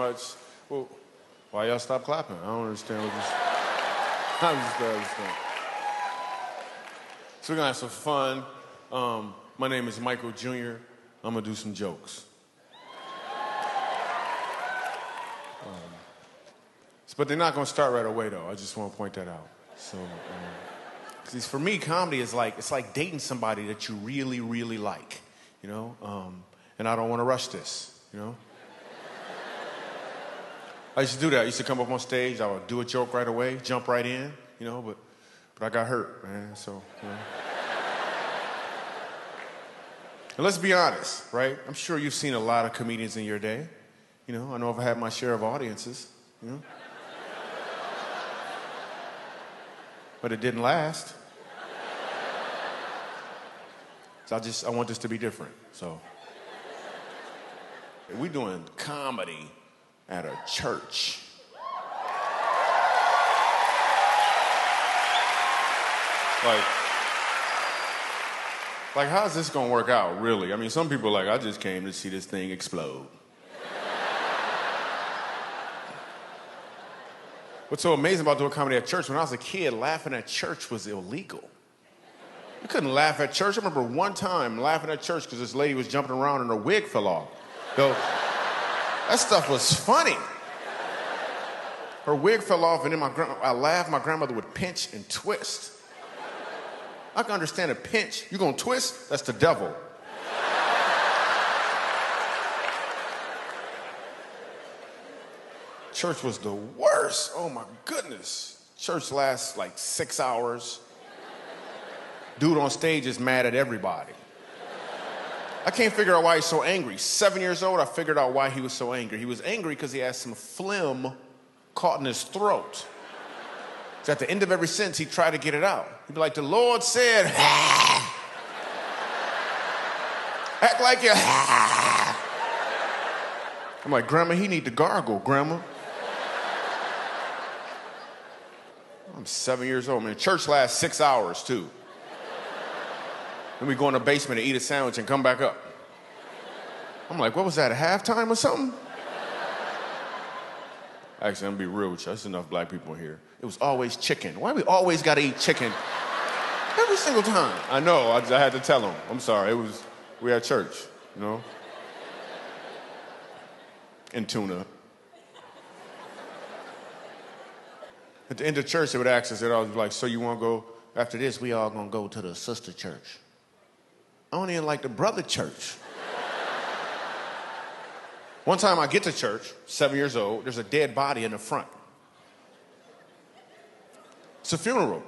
much. Well, why y'all stop clapping? I don't understand what this... I'm just understand. So we're gonna have some fun. My name is Michael Jr. I'm gonna do some jokes. But they're not gonna start right away though. I just wanna point that out. So, 'cause for me, comedy is it's like dating somebody that you really, really like, you know? And I don't wanna rush this, you know? I used to do that. I used to come up on stage, I would do a joke right away, jump right in, you know, but I got hurt, man, so, you know. And let's be honest, right? I'm sure you've seen a lot of comedians in your day. You know, I know I've had my share of audiences, you know? But it didn't last. So I want this to be different, so. We're doing comedy at a church. Like, how's this gonna work out, really? I mean, some people are like, I just came to see this thing explode. What's so amazing about doing comedy at church, when I was a kid, laughing at church was illegal. You couldn't laugh at church. I remember one time laughing at church because this lady was jumping around and her wig fell off. Though, that stuff was funny. Her wig fell off and then I laughed, my grandmother would pinch and twist. I can understand a pinch. You gonna twist? That's the devil. Church was the worst. Oh my goodness. Church lasts like 6 hours. Dude on stage is mad at everybody. I can't figure out why he's so angry. 7 years old, I figured out why he was so angry. He was angry because he had some phlegm caught in his throat. So at the end of every sentence, he'd try to get it out. He'd be like, the Lord said, act like you I'm like, Grandma, he need to gargle, Grandma. I'm 7 years old, man. Church lasts 6 hours, too. Then we go in the basement and eat a sandwich and come back up. I'm like, what was that, a halftime or something? Actually, I'm gonna be real with you. There's enough black people here. It was always chicken. Why we always gotta eat chicken? Every single time. I know, I had to tell them. I'm sorry, we had church, you know? And tuna. At the end of church, they would ask us, they'd always be like, so you wanna go, after this, we all gonna go to the sister church. I don't even like the brother church. One time I get to church, 7 years old, there's a dead body in the front. It's a funeral.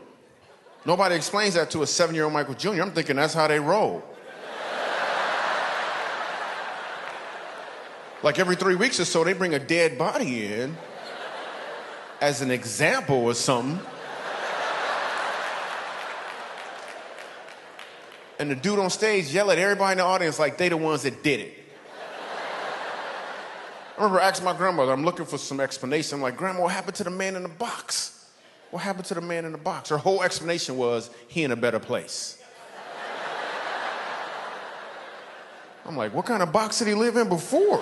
Nobody explains that to a 7-year-old Michael Jr. I'm thinking that's how they roll. Like every 3 weeks or so, they bring a dead body in as an example or something. And the dude on stage yell at everybody in the audience like they the ones that did it. I remember asking my grandmother, I'm looking for some explanation. I'm like, Grandma, what happened to the man in the box? What happened to the man in the box? Her whole explanation was, he in a better place. I'm like, what kind of box did he live in before?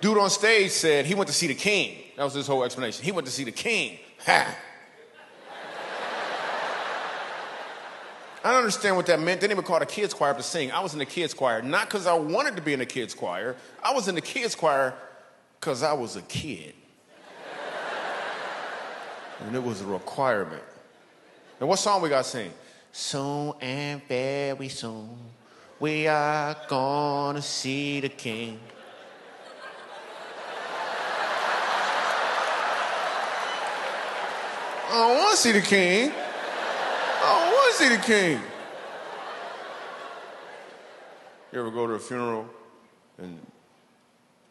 Dude on stage said he went to see the king. That was his whole explanation. He went to see the king. Ha! I don't understand what that meant. They didn't even call the kids choir to sing. I was in the kids choir, not because I wanted to be in the kids choir. I was in the kids choir because I was a kid. And it was a requirement. And what song we got to sing? Soon and very soon, we are gonna see the king. I don't want to see the king. I don't want to see the king. You ever go to a funeral and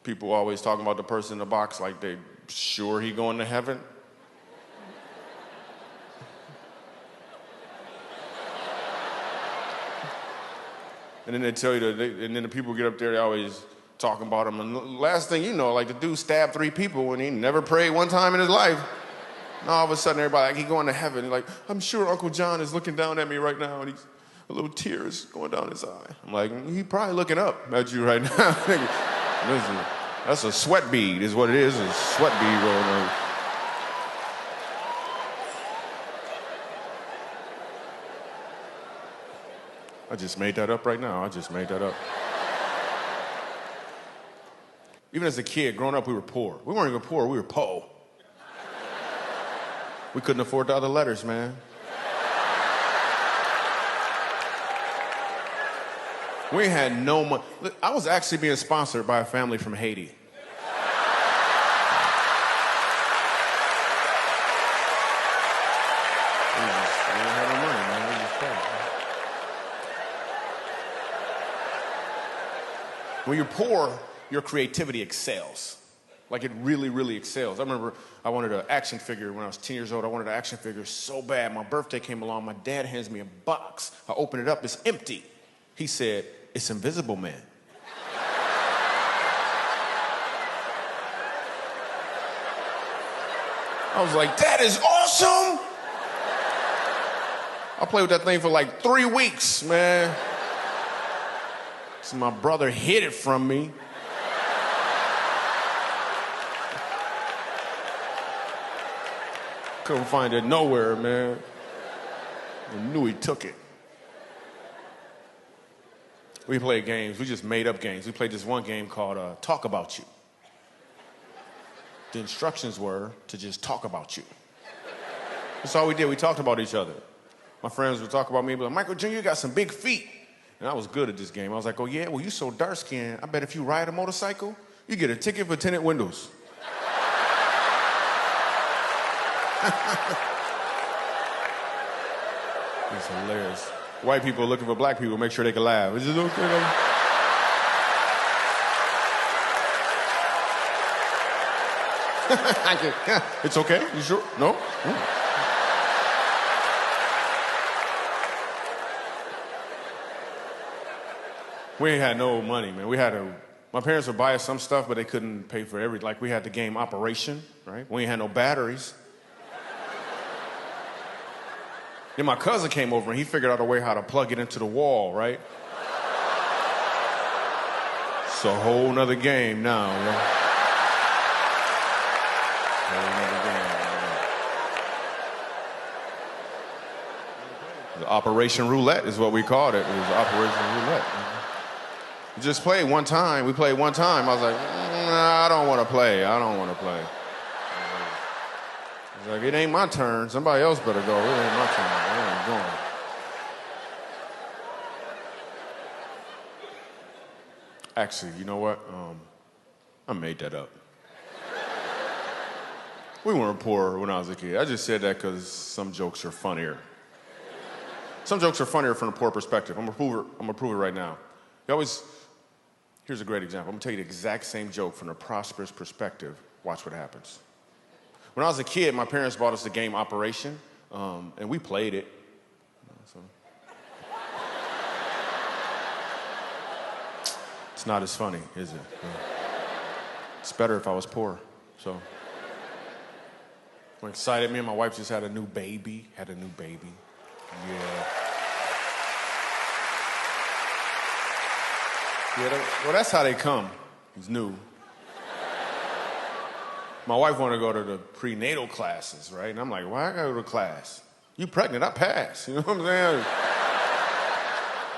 people always talking about the person in the box like they sure he going to heaven? And then they tell you and then the people get up there, they always talking about him. And the last thing you know, like the dude stabbed 3 people and he never prayed one time in his life. And all of a sudden, everybody, like, he going to heaven. He's like, I'm sure Uncle John is looking down at me right now, and he's a little tears going down his eye. I'm like, he probably looking up at you right now. Listen, that's a sweat bead is what it is, a sweat bead rolling on. I just made that up right now. I just made that up. Even as a kid, growing up, we were poor. We weren't even poor, we were po'. We couldn't afford the other letters, man. We had no money. I was actually being sponsored by a family from Haiti. We didn't have no money, man. We just paid. When you're poor, your creativity excels. Like, it really, really excels. I remember I wanted an action figure when I was 10 years old. I wanted an action figure so bad. My birthday came along. My dad hands me a box. I open it up. It's empty. He said, it's Invisible Man. I was like, that is awesome! I played with that thing for like 3 weeks, man. So my brother hid it from me. Couldn't find it nowhere, man. I knew he took it. We played games. We just made up games. We played this one game called Talk About You. The instructions were to just talk about you. That's all we did. We talked about each other. My friends would talk about me and be like, Michael Jr., you got some big feet. And I was good at this game. I was like, oh, yeah? Well, you so dark-skinned. I bet if you ride a motorcycle, you get a ticket for tinted windows. It's hilarious. White people looking for black people, make sure they can laugh. Is it okay? It's okay? You sure? No? We ain't had no money, man. My parents would buy us some stuff, but they couldn't pay for everything. Like, we had the game Operation, right? We ain't had no batteries. Then my cousin came over and he figured out a way how to plug it into the wall, right? It's a whole nother game now, man. Whole nother game. The Operation Roulette is what we called it. It was Operation Roulette. We just played one time. We played one time. I was like, nah, I don't want to play. I don't want to play. It's like, it ain't my turn. Somebody else better go. It ain't my turn. I ain't going. Actually, you know what? I made that up. We weren't poor when I was a kid. I just said that because some jokes are funnier. Some jokes are funnier from a poor perspective. I'm gonna prove it right now. Here's a great example. I'm gonna tell you the exact same joke from a prosperous perspective. Watch what happens. When I was a kid, my parents bought us the game Operation, and we played it. So. It's not as funny, is it? It's better if I was poor, so. I'm excited. Me and my wife just had a new baby. Yeah. Well, that's how they come. It's new. My wife wanted to go to the prenatal classes, right? And I'm like, why I gotta go to class? You pregnant, I pass. You know what I'm saying?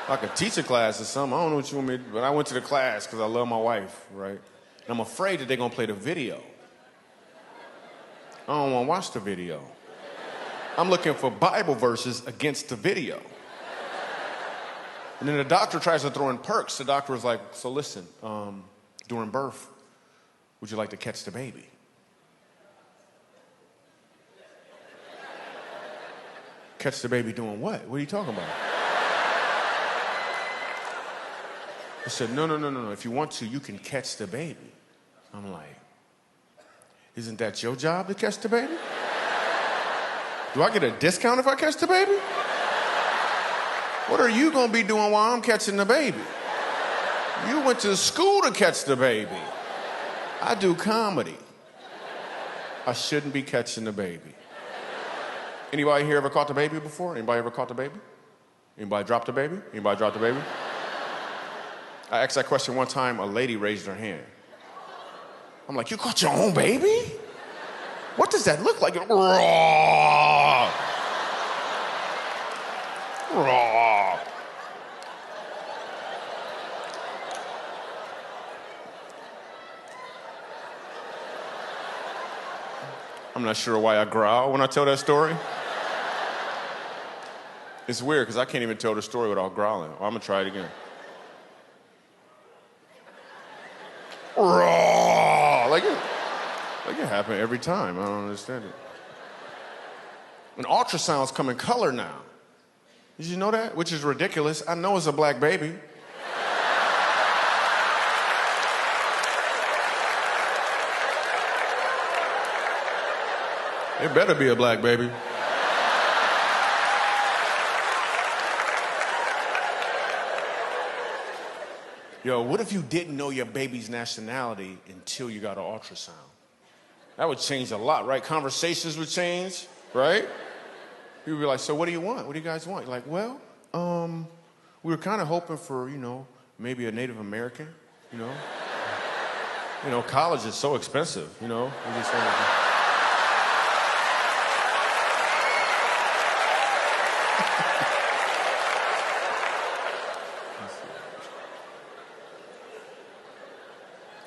Like a teacher class or something. I don't know what you want me to do. But I went to the class because I love my wife, right? And I'm afraid that they're gonna play the video. I don't wanna watch the video. I'm looking for Bible verses against the video. And then the doctor tries to throw in perks. The doctor was like, so listen, during birth, would you like to catch the baby? Catch the baby doing what? What are you talking about? I said, no. If you want to, you can catch the baby. I'm like, isn't that your job to catch the baby? Do I get a discount if I catch the baby? What are you gonna be doing while I'm catching the baby? You went to school to catch the baby. I do comedy. I shouldn't be catching the baby. Anybody here ever caught the baby before? Anybody ever caught the baby? Anybody dropped the baby? Anybody dropped the baby? I asked that question one time, a lady raised her hand. I'm like, you caught your own baby? What does that look like? Raw. Raw. I'm not sure why I growl when I tell that story. It's weird because I can't even tell the story without growling. I'm gonna try it again. Raw. Like it happened every time. I don't understand it. And ultrasounds come in color now. Did you know that? Which is ridiculous. I know it's a black baby. It better be a black baby. Yo, what if you didn't know your baby's nationality until you got an ultrasound? That would change a lot, right? Conversations would change, right? You'd be like, so what do you want? What do you guys want? You're like, well, we were kind of hoping for, maybe a Native American, college is so expensive, We just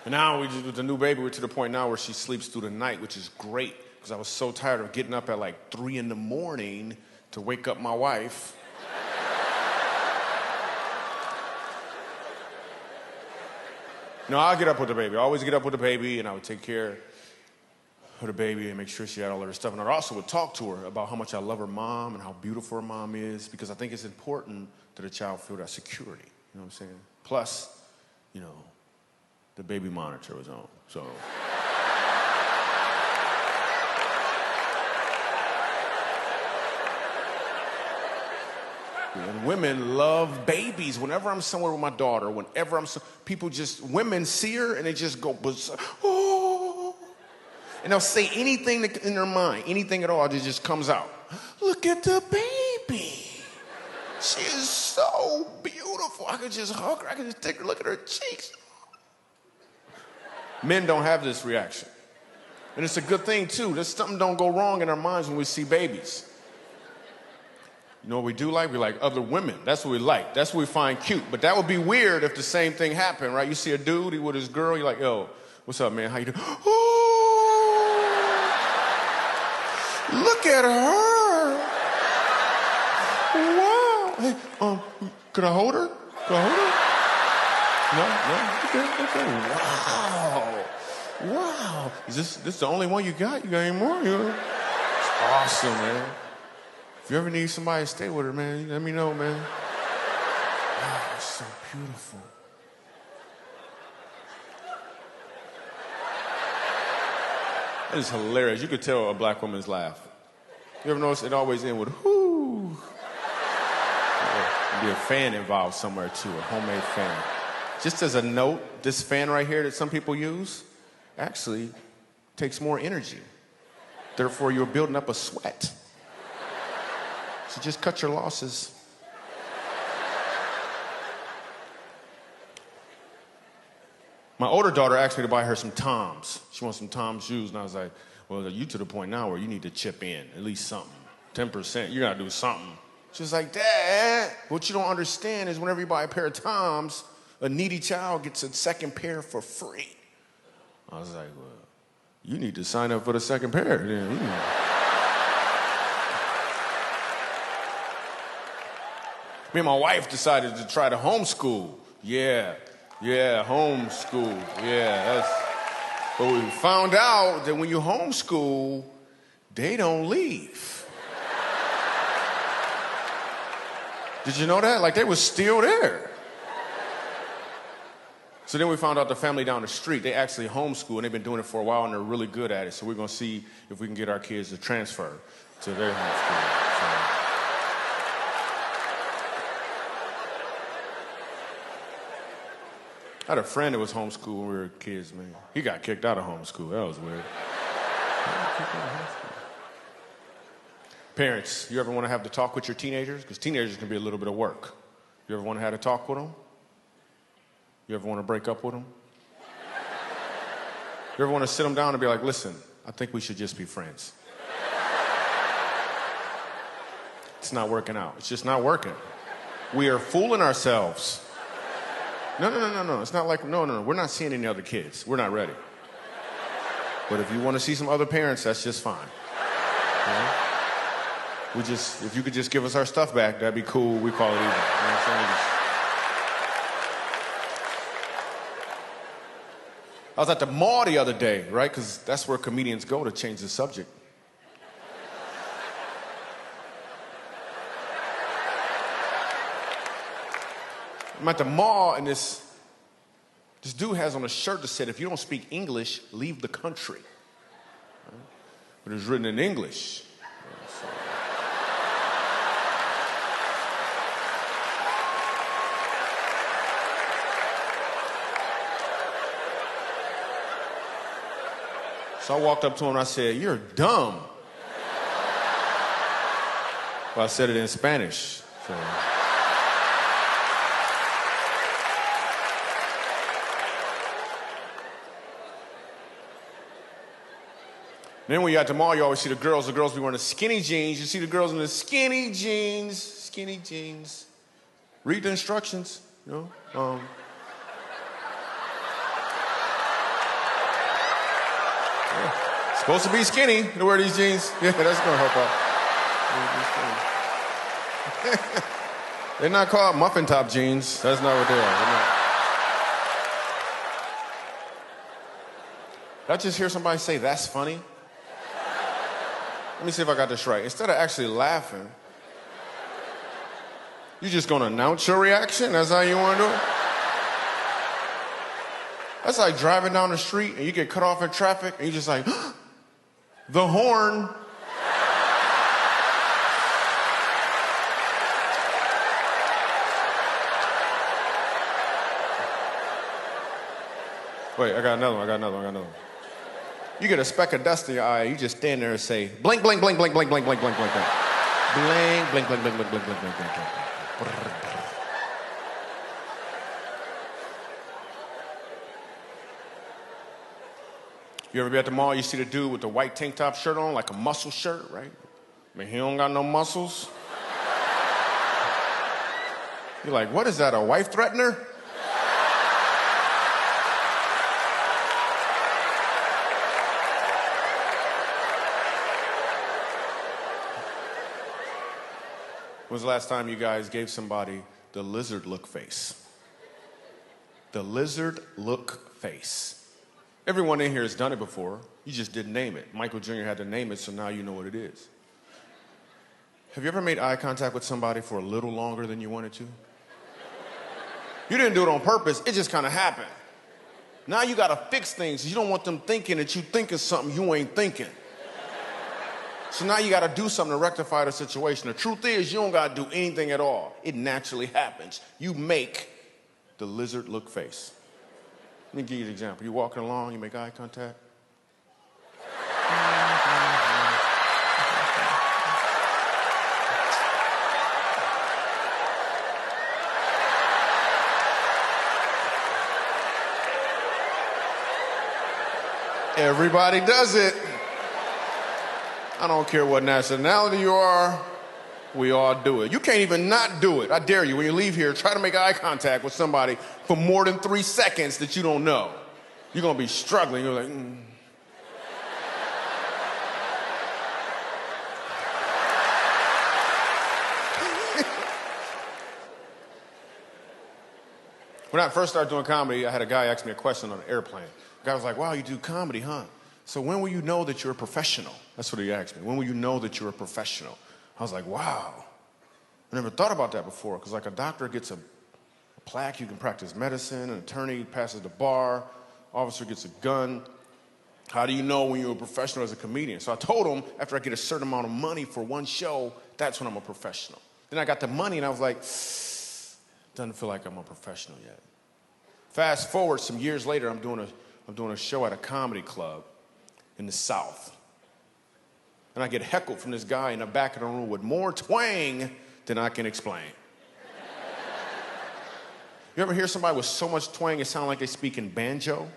And now with the new baby, we're to the point now where she sleeps through the night, which is great, because I was so tired of getting up at like 3 a.m. to wake up my wife. I'll get up with the baby. I always get up with the baby, and I would take care of the baby and make sure she had all of her stuff. And I also would talk to her about how much I love her mom and how beautiful her mom is, because I think it's important that a child feel that security. You know what I'm saying? Plus, the baby monitor was on, so. And women love babies. Whenever I'm somewhere with my daughter, women see her and they just go, oh. And they'll say anything in their mind, anything at all, it just comes out. Look at the baby. She is so beautiful. I could just hug her. I could just take her, look at her cheeks. Men don't have this reaction. And it's a good thing, too. There's something don't go wrong in our minds when we see babies. You know what we do like? We like other women. That's what we like. That's what we find cute. But that would be weird if the same thing happened, right? You see a dude, he with his girl, you're like, yo, what's up, man? How you doing? Oh, look at her. Wow. Hey, could I hold her? Could I hold her? No? Okay. Wow. Is this the only one you got? You got any more? It's awesome, man. If you ever need somebody to stay with her, man, let me know, man. Wow, it's so beautiful. That is hilarious. You could tell a black woman's laugh. You ever notice it always ends with, whoo? There'd be a fan involved somewhere, too, a homemade fan. Just as a note, this fan right here that some people use actually takes more energy. Therefore, you're building up a sweat. So just cut your losses. My older daughter asked me to buy her some Toms. She wants some Toms shoes, and I was like, well, you to the point now where you need to chip in, at least something. 10%, you gotta do something. She was like, Dad, what you don't understand is whenever you buy a pair of Toms, a needy child gets a second pair for free. I was like, well, you need to sign up for the second pair. Me and my wife decided to try to homeschool. Yeah, homeschool. But we found out that when you homeschool, they don't leave. Did you know that? Like, they were still there. So then we found out the family down the street, they actually homeschool, and they've been doing it for a while, and they're really good at it. So we're going to see if we can get our kids to transfer to their homeschool. So. I had a friend that was homeschooled when we were kids, man. He got kicked out of homeschool. That was weird. Parents, you ever want to have to talk with your teenagers? Because teenagers can be a little bit of work. You ever want to have to talk with them? You ever want to break up with them? You ever want to sit them down and be like, listen, I think we should just be friends. It's not working out. It's just not working. We are fooling ourselves. No. It's not like, no. We're not seeing any other kids. We're not ready. But if you want to see some other parents, that's just fine. You know? If you could just give us our stuff back, that'd be cool. We call it even. You know what I'm saying? I was at the mall the other day, right? Because that's where comedians go to change the subject. I'm at the mall, and this dude has on a shirt that said, if you don't speak English, leave the country. Right? But it was written in English. So I walked up to him and I said, you're dumb. Well, I said it in Spanish. So. Then when you're at the mall, you always see the girls. The girls be wearing the skinny jeans. You see the girls in the skinny jeans. Read the instructions, you know. Supposed to be skinny to wear these jeans. Yeah, that's gonna help out. They're not called muffin top jeans. That's not what they are. Did I just hear somebody say, that's funny? Let me see if I got this right. Instead of actually laughing, you're just gonna announce your reaction? That's how you wanna do it? That's like driving down the street and you get cut off in traffic and you're just like, the horn. Wait, I got another one. You get a speck of dust in your eye, you just stand there and say, blink, blink, blink, blink, blink, blink, blink, blink, blink, blink. Blink, blink, blink, blink, blink, blink, blink, blink, blink, blink. You ever be at the mall, you see the dude with the white tank top shirt on, like a muscle shirt, right? I mean, he don't got no muscles. You're like, what is that, a wife threatener? When was the last time you guys gave somebody the lizard look face? The lizard look face. Everyone in here has done it before. You just didn't name it. Michael Jr. had to name it, so now you know what it is. Have you ever made eye contact with somebody for a little longer than you wanted to? You didn't do it on purpose. It just kind of happened. Now you got to fix things. You don't want them thinking that you thinking something you ain't thinking. So now you got to do something to rectify the situation. The truth is, you don't got to do anything at all. It naturally happens. You make the lizard look face. Let me give you an example. You're walking along, you make eye contact. Everybody does it. I don't care what nationality you are, we all do it. You can't even not do it. I dare you, when you leave here, try to make eye contact with somebody for more than 3 seconds that you don't know. You're gonna be struggling. You're like, When I first started doing comedy, I had a guy ask me a question on an airplane. The guy was like, wow, you do comedy, huh? So when will you know that you're a professional? That's what he asked me. When will you know that you're a professional? I was like, wow. I never thought about that before, because like a doctor gets a plaque, you can practice medicine, an attorney passes the bar, officer gets a gun. How do you know when you're a professional as a comedian? So I told him, after I get a certain amount of money for one show, that's when I'm a professional. Then I got the money and I was like, doesn't feel like I'm a professional yet. Fast forward some years later, I'm doing a show at a comedy club in the South. and I get heckled from this guy in the back of the room with more twang than I can explain. You ever hear somebody with so much twang it sounds like they speak in banjo?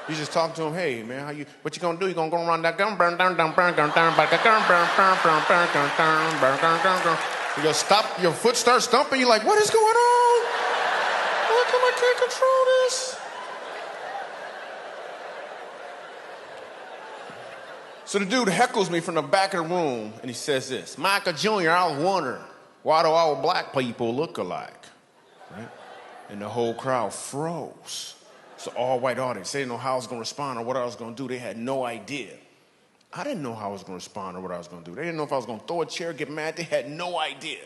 You just talk to them, hey man, what you gonna do? You gonna go around that gun, burn down, burn, burn, burn, burn, burn, burn. You go stop, your foot starts stumping, you're like, what is going on? How come I can't control this? So the dude heckles me from the back of the room and he says this, Michael Jr., I was wondering, why do all black people look alike? Right? And the whole crowd froze. It's an all-white audience. They didn't know how I was going to respond or what I was going to do. They had no idea. I didn't know how I was going to respond or what I was going to do. They didn't know if I was going to throw a chair, get mad. They had no idea.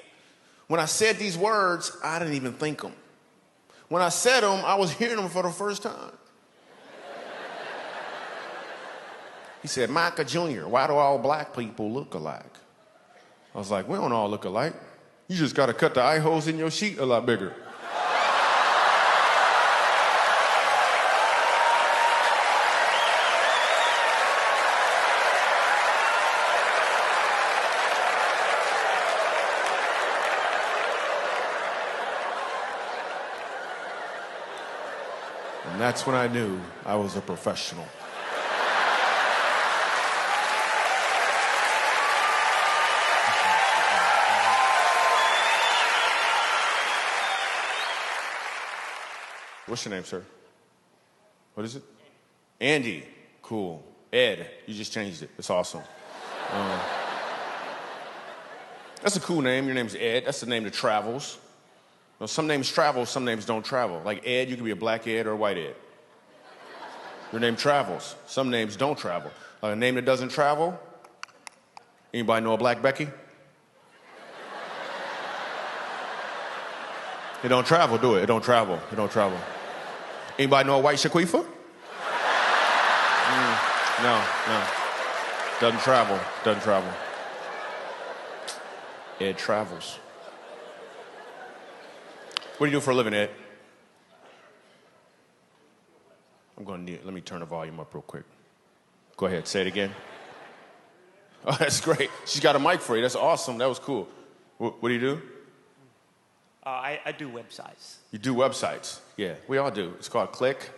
When I said these words, I didn't even think them. When I said them, I was hearing them for the first time. He said, Micah Jr., why do all black people look alike? I was like, we don't all look alike. You just got to cut the eye holes in your sheet a lot bigger. And that's when I knew I was a professional. What's your name, sir? What is it? Andy. Cool. Ed. You just changed it. It's awesome. That's a cool name. Your name's Ed. That's the name that travels. Now, some names travel, some names don't travel. Like Ed, you could be a black Ed or a white Ed. Your name travels. Some names don't travel. A name that doesn't travel? Anybody know a black Becky? It don't travel, do it? It don't travel. It don't travel. Anybody know a white Shaquifa? No. Doesn't travel. Doesn't travel. Ed travels. What do you do for a living, Ed? Let me turn the volume up real quick. Go ahead, say it again. Oh, that's great. She's got a mic for you. That's awesome. That was cool. What do you do? I do websites. You do websites? Yeah, we all do. It's called Click.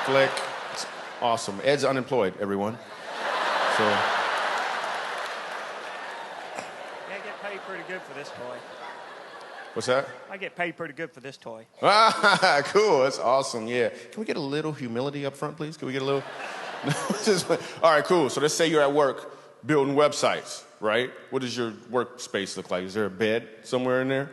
Click. It's awesome. Ed's unemployed, everyone. So. Yeah, I get paid pretty good for this toy. What's that? I get paid pretty good for this toy. Ah, cool. That's awesome. Yeah. Can we get a little humility up front, please? Can we get a little? All right, cool. So let's say you're at work building websites, right? What does your workspace look like? Is there a bed somewhere in there?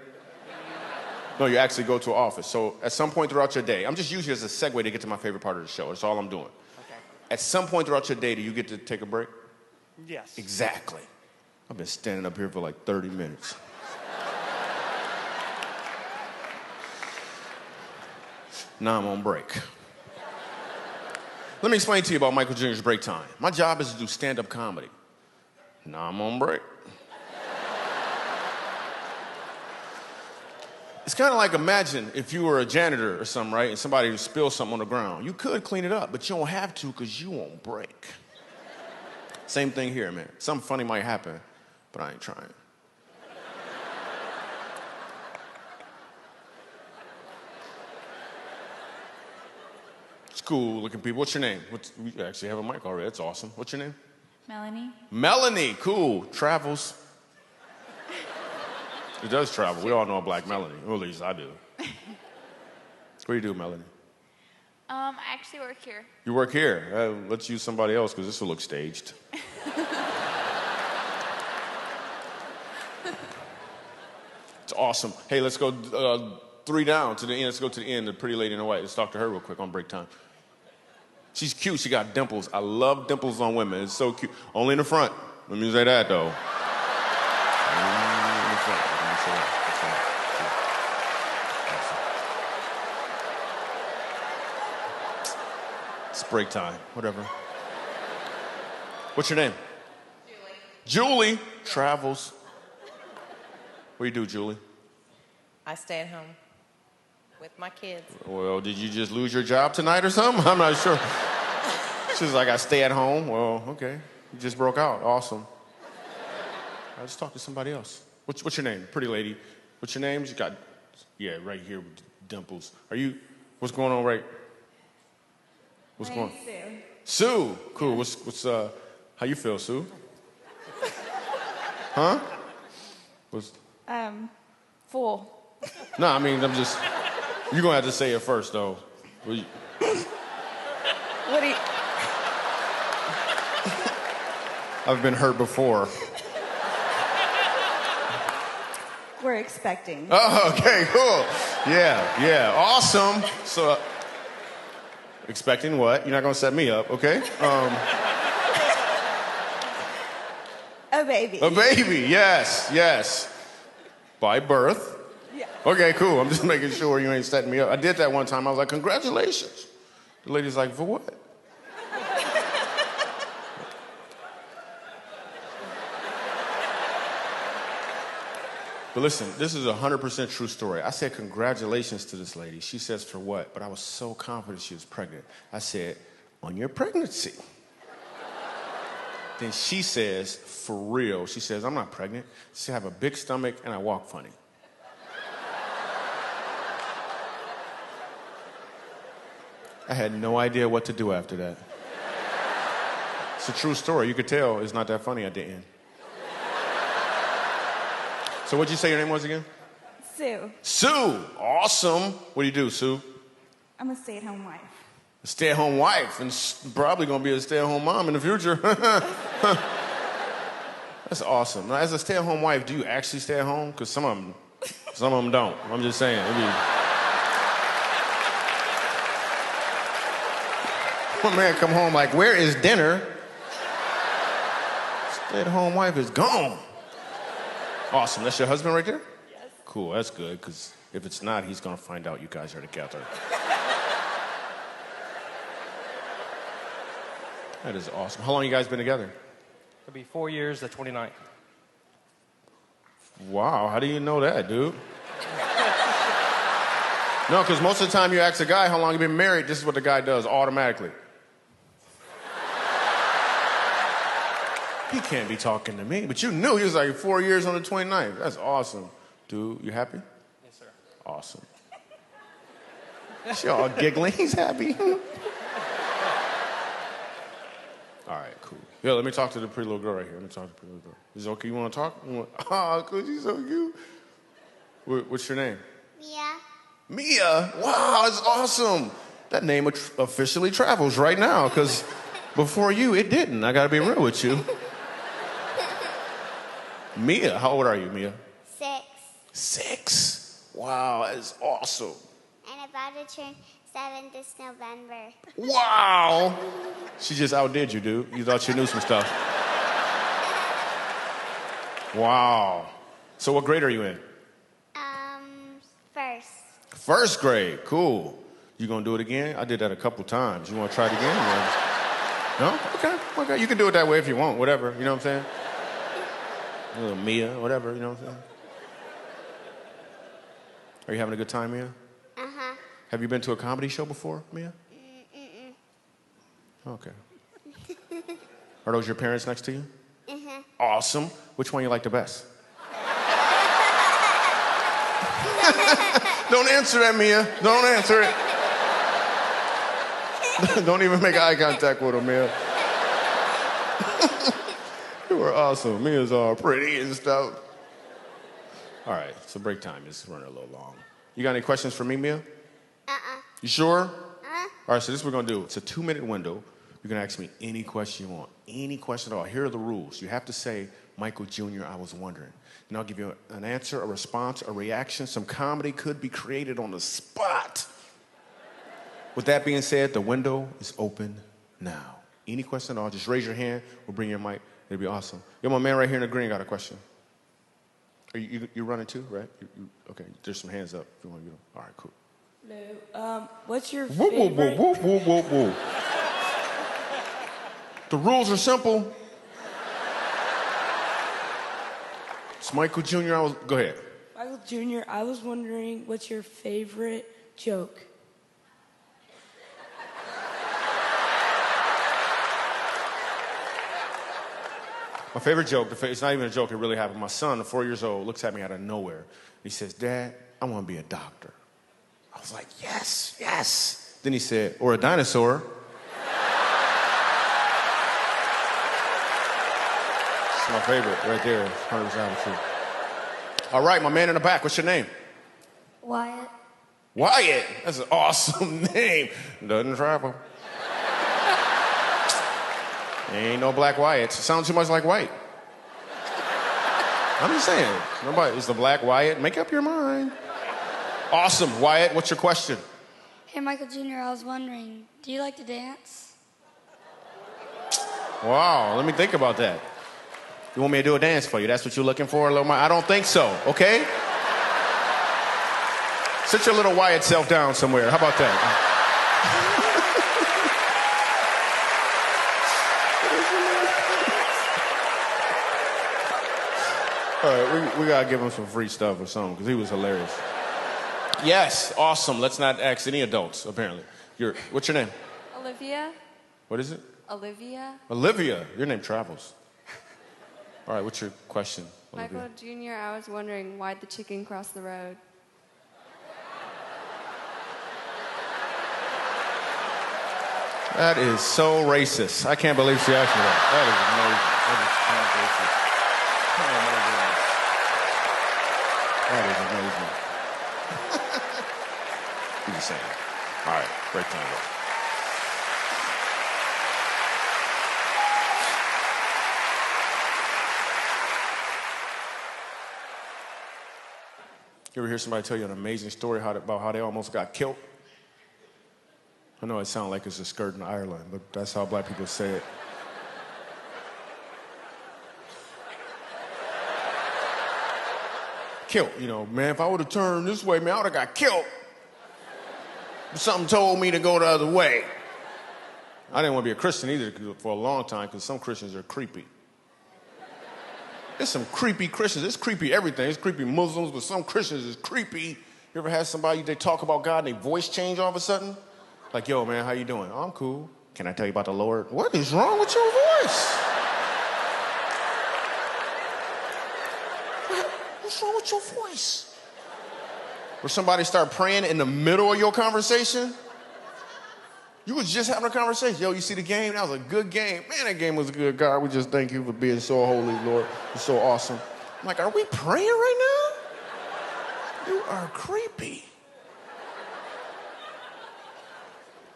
No, you actually go to an office. So at some point throughout your day, I'm just using it as a segue to get to my favorite part of the show. That's all I'm doing. Okay. At some point throughout your day, do you get to take a break? Yes. Exactly. I've been standing up here for like 30 minutes. Now I'm on break. Let me explain to you about Michael Jr.'s break time. My job is to do stand-up comedy. Now I'm on break. It's kind of like, imagine if you were a janitor or something, right? And somebody spilled something on the ground. You could clean it up, but you don't have to because you on break. Same thing here, man. Something funny might happen, but I ain't trying. It's cool looking people. What's your name? We actually have a mic already. That's awesome. What's your name? Melanie. Melanie, cool. Travels. It does travel. We all know a black Melanie. Or at least I do. What do you do, Melanie? I actually work here. You work here. Let's use somebody else because this will look staged. It's awesome. Hey, let's go 3 down to the end. Let's go to the end. The pretty lady in the white. Let's talk to her real quick on break time. She's cute. She got dimples. I love dimples on women. It's so cute. Only in the front. Let me say that, though. It's break time. Whatever. What's your name? Julie. Julie travels. What do you do, Julie? I stay at home with my kids. Well, did you just lose your job tonight or something? I'm not sure. She was like, I stay at home. Well, okay. You just broke out. Awesome. I'll just talk to somebody else. What's your name? Pretty lady. What's your name? You got, yeah, right here with dimples. What's going on what's going on? Sue. Cool. How you feel, Sue? Huh? Full. No, I mean, you're gonna have to say it first, though. What do you... I've been hurt before. We're expecting. Oh, okay, cool. Yeah, awesome. So, expecting what? You're not gonna set me up, okay? A baby. A baby, yes. By birth. Yeah. Okay, cool. I'm just making sure you ain't setting me up. I did that one time. I was like, congratulations. The lady's like, for what? But listen, this is a 100% true story. I said congratulations to this lady. She says, for what? But I was so confident she was pregnant. I said, on your pregnancy. Then she says, for real. She says, I'm not pregnant. She said, I have a big stomach and I walk funny. I had no idea what to do after that. It's a true story. You could tell it's not that funny at the end. So what'd you say your name was again? Sue. Sue. Awesome. What do you do, Sue? I'm a stay-at-home wife. A stay-at-home wife, and probably gonna be a stay-at-home mom in the future. That's awesome. Now, as a stay-at-home wife, do you actually stay at home? Because some of them don't. I'm just saying. One man come home like, where is dinner? Stay-at-home wife is gone. Awesome. That's your husband right there? Yes. Cool. That's good, because if it's not, he's gonna find out you guys are together. That is awesome. How long you guys been together? It'll be 4 years, the 29th. Wow, how do you know that, dude? No, because most of the time you ask a guy how long you been married, this is what the guy does automatically. He can't be talking to me, but you knew he was like 4 years on the 29th. That's awesome. Dude, you happy? Yes, sir. Awesome. She all giggling. He's happy. All right, cool. Yeah, let me talk to the pretty little girl right here. Let me talk to the pretty little girl. Is it okay? You want to talk? Oh, cool. She's so cute. What's your name? Mia. Mia. Wow, that's awesome. That name officially travels right now, because before you, it didn't. I got to be real with you. Mia, how old are you, Mia? 6. 6. Wow, that is awesome. And about to turn 7 this November. Wow. She just outdid you, dude. You thought you knew some stuff. Wow. So what grade are you in? First. First grade. Cool. You gonna do it again? I did that a couple times. You wanna try it again? No? Okay. You can do it that way if you want, whatever. You know what I'm saying? A little Mia, whatever, you know what I'm saying? Are you having a good time, Mia? Uh-huh. Have you been to a comedy show before, Mia? Okay. Are those your parents next to you? Uh-huh. Awesome. Which one you like the best? Don't answer that, Mia. Don't answer it. Don't even make eye contact with him, Mia. You were awesome. Mia's all pretty and stuff. All right, so break time is running a little long. You got any questions for me, Mia? You sure? All right, so this is what we're going to do. It's a 2-minute window. You can ask me any question you want, any question at all. Here are the rules. You have to say, Michael Jr., I was wondering. And I'll give you an answer, a response, a reaction. Some comedy could be created on the spot. With that being said, the window is open now. Any question at all, just raise your hand. We'll bring your mic. It'll be awesome. Yo, my man right here in the green got a question. Are you running too, right? Okay, there's some hands up if you want to get them. All right, cool. Hello. What's your Whoa, whoa, favorite? whoa, whoa, whoa, whoa, whoa. The rules are simple. It's Michael Jr. Go ahead. Michael Jr., I was wondering what's your favorite joke? My favorite joke, it's not even a joke, it really happened. My son, 4 years old, looks at me out of nowhere. He says, Dad, I want to be a doctor. I was like, yes, yes. Then he said, or a dinosaur. It's my favorite right there. 100% true. All right, my man in the back, what's your name? Wyatt. Wyatt. That's an awesome name. Doesn't travel. Ain't no black Wyatts. It sounds too much like white. I'm just saying. Nobody is the black Wyatt. Make up your mind. Awesome. Wyatt, what's your question? Hey, Michael Jr., I was wondering, do you like to dance? Wow, let me think about that. You want me to do a dance for you? That's what you're looking for, little Mike? I don't think so, okay? Sit your little Wyatt self down somewhere. How about that? All right, we gotta give him some free stuff or something, because he was hilarious. Yes, awesome. Let's not ask any adults, apparently. What's your name? Olivia. What is it? Olivia. Olivia. Your name travels. All right, what's your question, Olivia? Michael Jr., I was wondering why'd the chicken cross the road? That is so racist. I can't believe she asked me that. That is amazing. That is not racist. Oh, my goodness. That is amazing. I'm just saying. All right, great time. You ever hear somebody tell you an amazing story about how they almost got killed? I know it sounds like it's a skirt in Ireland, but that's how black people say it. Killed, man, if I would have turned this way, man, I would have got killed. But something told me to go the other way. I didn't want to be a Christian either for a long time, because some Christians are creepy. There's some creepy Christians. It's creepy everything. It's creepy Muslims, but some Christians is creepy. You ever had somebody, they talk about God and their voice change all of a sudden? Like, yo, man, how you doing? Oh, I'm cool. Can I tell you about the Lord? What is wrong with your voice? What's wrong with your voice? Or somebody start praying in the middle of your conversation? You was just having a conversation. Yo, you see the game? That was a good game. Man, that game was good. God, we just thank you for being so holy, Lord. You're so awesome. I'm like, are we praying right now? You are creepy.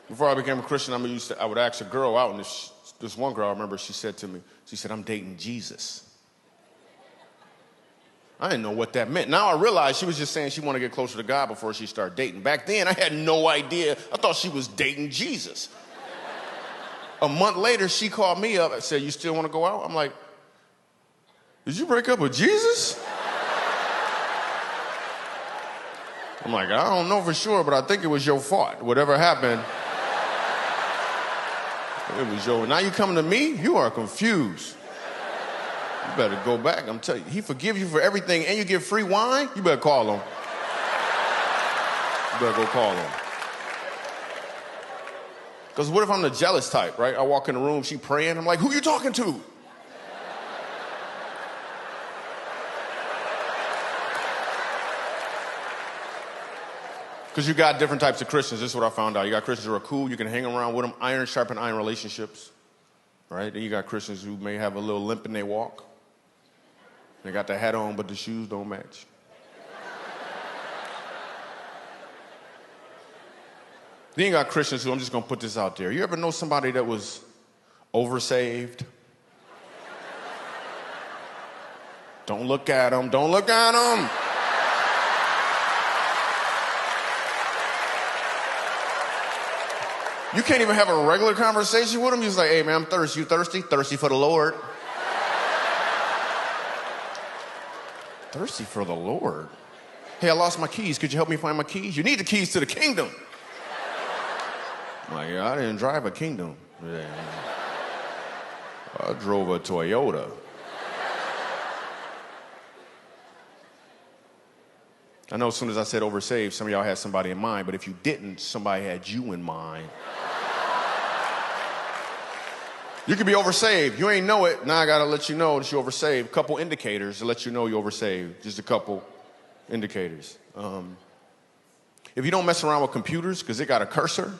Before I became a Christian, I would ask a girl out, and this one girl, I remember, she said to me, I'm dating Jesus. I didn't know what that meant. Now I realize she was just saying she wanted to get closer to God before she started dating. Back then, I had no idea. I thought she was dating Jesus. A month later, she called me up and said, you still want to go out? I'm like, did you break up with Jesus? I'm like, I don't know for sure, but I think it was your fault. Whatever happened, it was your. Now you coming to me? You are confused. You better go back. I'm telling you, he forgives you for everything, and you get free wine. You better call him. You better go call him. Because what if I'm the jealous type, right? I walk in the room, she praying. I'm like, who you talking to? Because you got different types of Christians. This is what I found out. You got Christians who are cool. You can hang around with them. Iron sharpen iron relationships. Right? Then you got Christians who may have a little limp in their walk. They got the hat on, but the shoes don't match. Then you got Christians who, I'm just going to put this out there. You ever know somebody that was oversaved? Don't look at them. Don't look at them. You can't even have a regular conversation with them. You're just like, hey, man, I'm thirsty. You thirsty? Thirsty for the Lord. Thirsty for the Lord? Hey, I lost my keys. Could you help me find my keys? You need the keys to the kingdom. I'm like, yeah, I didn't drive a kingdom. Yeah. I drove a Toyota. I know as soon as I said oversaved, some of y'all had somebody in mind, but if you didn't, somebody had you in mind. You could be oversaved. You ain't know it. Now I got to let you know that you oversaved. A couple indicators to let you know you oversaved. Just a couple indicators. If you don't mess around with computers because it got a cursor,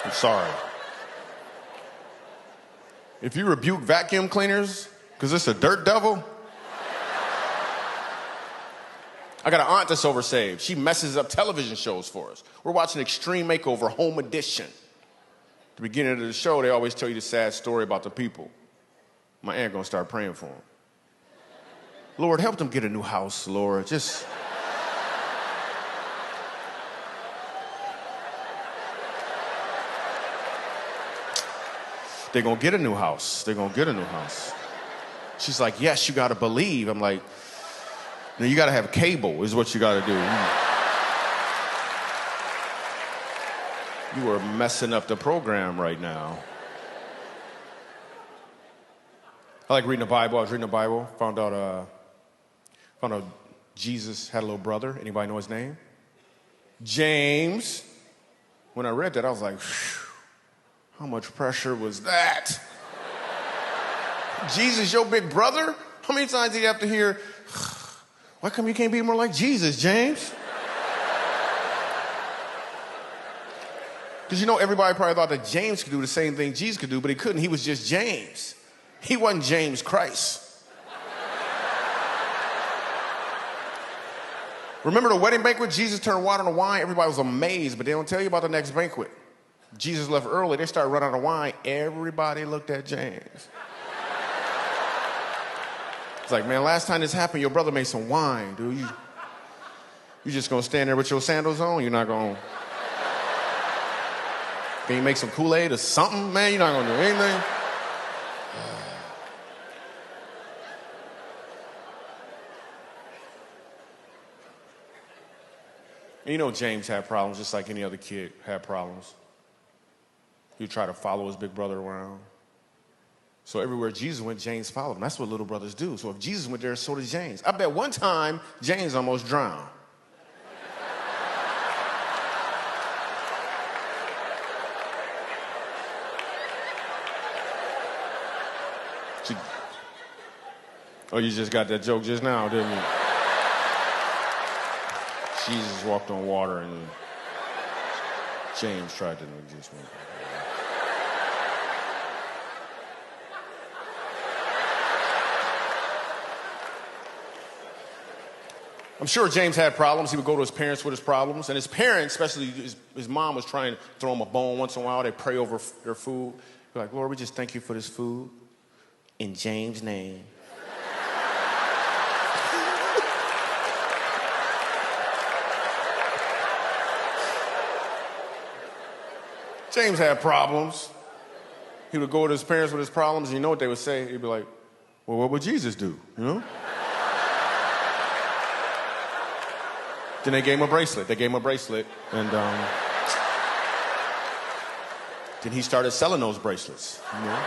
I'm sorry. If you rebuke vacuum cleaners because it's a dirt devil, I got an aunt that's oversaved. She messes up television shows for us. We're watching Extreme Makeover Home Edition. At the beginning of the show, they always tell you the sad story about the people. My aunt gonna start praying for them. Lord, help them get a new house, Lord. Just... They're gonna get a new house. They're gonna get a new house. She's like, yes, you gotta believe. I'm like, no, you gotta have cable is what you gotta do. You are messing up the program right now. I like reading the Bible. I was reading the Bible, found out Jesus had a little brother. Anybody know his name? James. When I read that, I was like, phew, how much pressure was that? Jesus, your big brother? How many times did you have to hear, why come you can't be more like Jesus, James? Because you know, everybody probably thought that James could do the same thing Jesus could do, but he couldn't. He was just James. He wasn't James Christ. Remember the wedding banquet? Jesus turned water into wine. Everybody was amazed, but they don't tell you about the next banquet. Jesus left early. They started running out of wine. Everybody looked at James. It's like, man, last time this happened, your brother made some wine, dude. You just gonna stand there with your sandals on? You're not gonna... Can you make some Kool-Aid or something? Man, you're not gonna do anything. You know James had problems just like any other kid had problems. He would try to follow his big brother around. So everywhere Jesus went, James followed him. That's what little brothers do. So if Jesus went there, so did James. I bet one time, James almost drowned. Oh, you just got that joke just now, didn't you? Jesus walked on water and James tried to just went. I'm sure James had problems. He would go to his parents with his problems. And his parents, especially his mom, was trying to throw him a bone once in a while. They'd pray over their food. They're like, Lord, we just thank you for this food. In James' name. James had problems. He would go to his parents with his problems, and you know what they would say? He'd be like, well, what would Jesus do, you know? Then they gave him a bracelet. They gave him a bracelet, and then he started selling those bracelets, you know?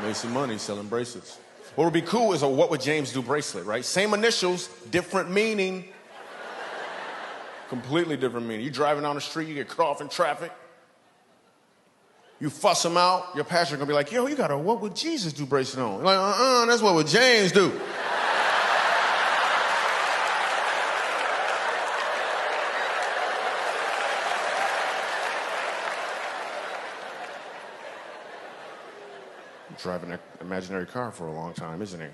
Made some money selling bracelets. What would be cool is a what would James do bracelet, right? Same initials, different meaning. Completely different meaning. You driving down the street, you get cut off in traffic. You fuss him out, your pastor gonna be like, yo, you got a what would Jesus do bracelet on? You're like, that's what would James do. Driving an imaginary car for a long time, isn't he?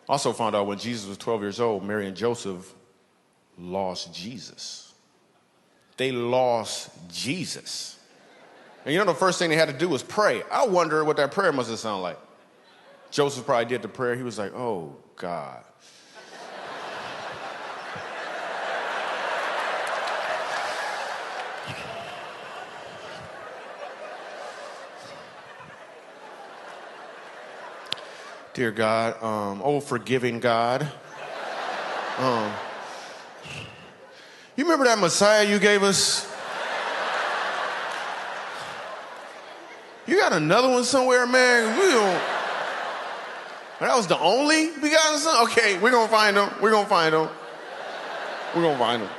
Also found out when Jesus was 12 years old, Mary and Joseph lost Jesus. They lost Jesus. And you know the first thing they had to do was pray. I wonder what that prayer must have sounded like. Joseph probably did the prayer. He was like, oh, God. Dear God, oh, forgiving God. You remember that Messiah you gave us? You got another one somewhere, man? We don't... That was the only begotten son? Okay, we're going to find him. We're going to find him. We're going to find him.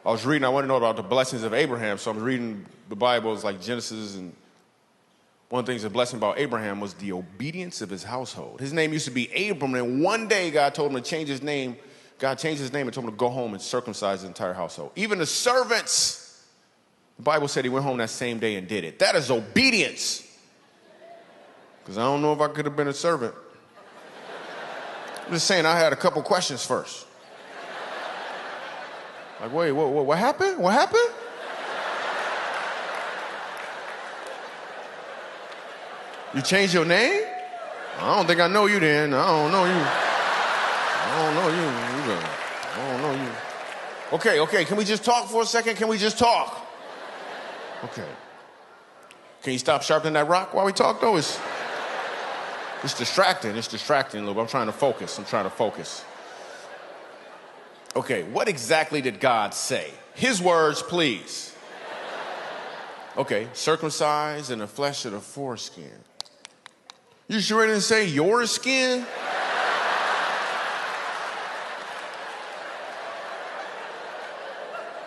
I was reading, I want to know about the blessings of Abraham, so I'm reading the Bible, it's like Genesis, and one of the things the blessing about Abraham was the obedience of his household. His name used to be Abram, and one day God told him to change his name. God changed his name and told him to go home and circumcise his entire household. Even the servants, the Bible said he went home that same day and did it. That is obedience. Because I don't know if I could have been a servant. I'm just saying I had a couple questions first. Like, wait, what happened? What happened? You changed your name? I don't think I know you then. I don't know you. Okay, can we just talk for a second? Can we just talk? Okay. Can you stop sharpening that rock while we talk, though? It's distracting. It's distracting a little bit. I'm trying to focus. Okay, what exactly did God say? His words, please. Okay, circumcised in the flesh of the foreskin. You sure he didn't say your skin?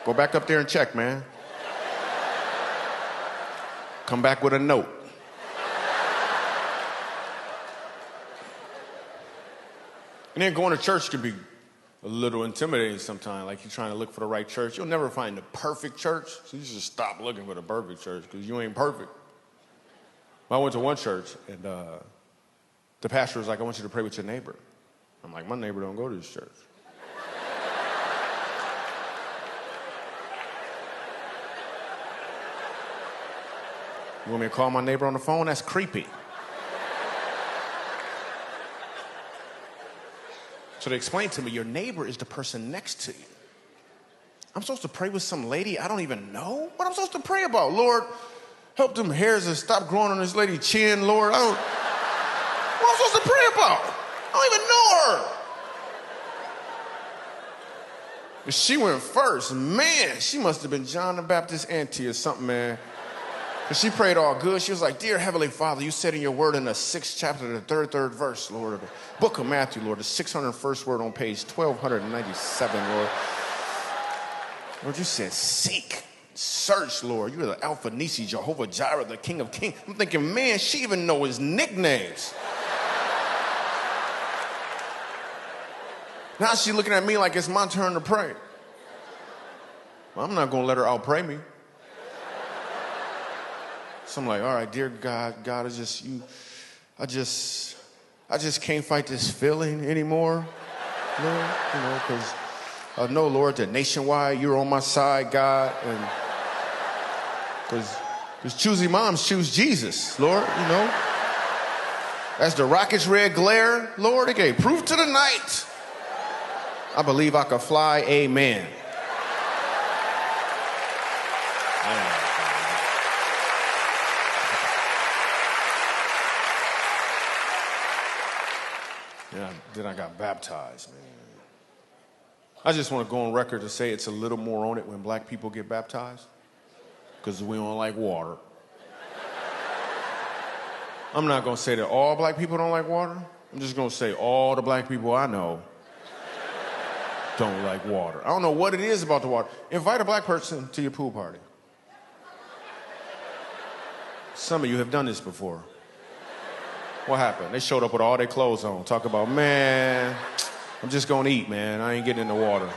Go back up there and check, man. Come back with a note. And then going to church can be a little intimidating sometimes, like you're trying to look for the right church. You'll never find the perfect church, so you just stop looking for the perfect church because you ain't perfect. I went to one church, and the pastor was like, I want you to pray with your neighbor. I'm like, my neighbor don't go to this church. You want me to call my neighbor on the phone? That's creepy. So they explained to me, your neighbor is the person next to you. I'm supposed to pray with some lady I don't even know? What I'm supposed to pray about? Lord, help them hairs to stop growing on this lady's chin, Lord. What am I supposed to pray about? I don't even know her. But she went first. Man, she must have been John the Baptist's auntie or something, man. And she prayed all good. She was like, dear Heavenly Father, you said in your word in the 6th chapter, the third verse, Lord, of the book of Matthew, Lord, the 601st word on page 1297, Lord. Lord, you said, seek, search, Lord. You're the Alpha Nisi, Jehovah Jireh, the King of Kings. I'm thinking, man, she even know his nicknames. Now she's looking at me like it's my turn to pray. Well, I'm not going to let her outpray me. So I'm like, all right, dear God, I just can't fight this feeling anymore, Lord, because I know, Lord, that nationwide you're on my side, God, and because choosy moms choose Jesus, Lord, As the rocket's red glare, Lord, it gave proof to the night. I believe I could fly, amen. Then I got baptized, man. I just want to go on record to say it's a little more on it when black people get baptized, because we don't like water. I'm not going to say that all black people don't like water. I'm just going to say all the black people I know don't like water. I don't know what it is about the water. Invite a black person to your pool party. Some of you have done this before. What happened? They showed up with all their clothes on. Talk about, man, I'm just going to eat, man. I ain't getting in the water.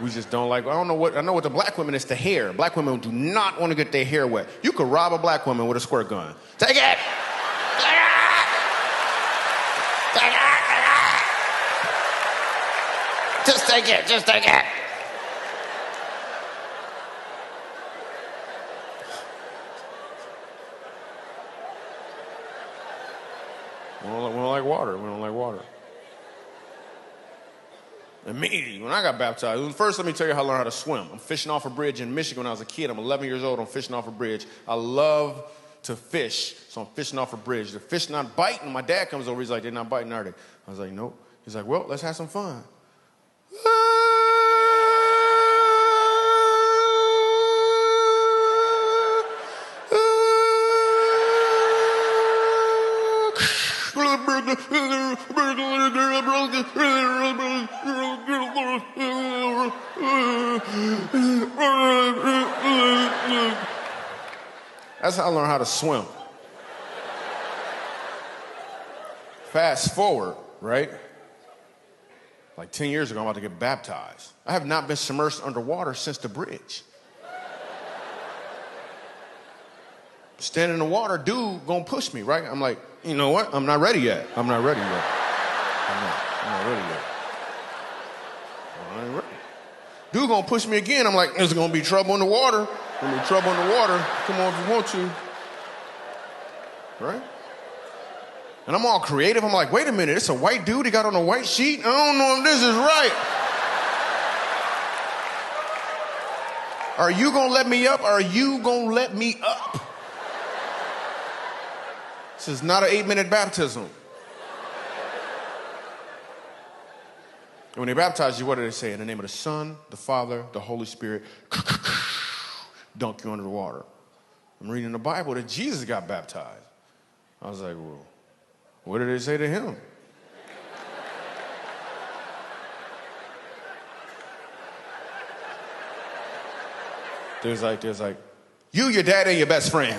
We just don't like, I know what the black women is, the hair. Black women do not want to get their hair wet. You could rob a black woman with a squirt gun. Take it! Take it! Take it! Take it! Just take it, just take it. We don't like water. We don't like water. And me, when I got baptized, first let me tell you how I learned how to swim. I'm fishing off a bridge in Michigan when I was a kid. I'm 11 years old. I'm fishing off a bridge. I love to fish, so I'm fishing off a bridge. The fish not biting. My dad comes over. He's like, they're not biting, are they? I was like, nope. He's like, well, let's have some fun. That's how I learned how to swim. Fast forward, right? Like 10 years ago, I'm about to get baptized. I have not been submerged underwater since the bridge. Standing in the water, dude gonna push me, right? I'm like, you know what? I'm not ready yet. I'm not ready yet. I'm not ready yet. I ain't ready. Dude gonna push me again. I'm like, there's gonna be trouble in the water. Gonna be trouble in the water. Come on if you want to. Right? And I'm all creative. I'm like, wait a minute, it's a white dude. He got on a white sheet. I don't know if this is right. Are you gonna let me up? Or are you gonna let me up? This is not an 8-minute baptism. And when they baptize you, what do they say? In the name of the Son, the Father, the Holy Spirit, dunk you under the water. I'm reading the Bible that Jesus got baptized. I was like, well, what did they say to him? There's like, you, your dad, and your best friend.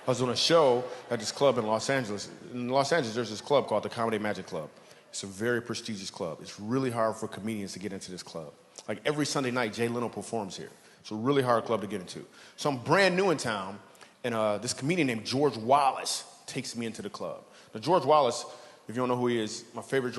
I was doing a show at this club in Los Angeles. In Los Angeles, there's this club called the Comedy Magic Club. It's a very prestigious club. It's really hard for comedians to get into this club. Like every Sunday night, Jay Leno performs here. It's a really hard club to get into. So I'm brand new in town, and this comedian named George Wallace takes me into the club. Now, George Wallace, if you don't know who he is, my favorite George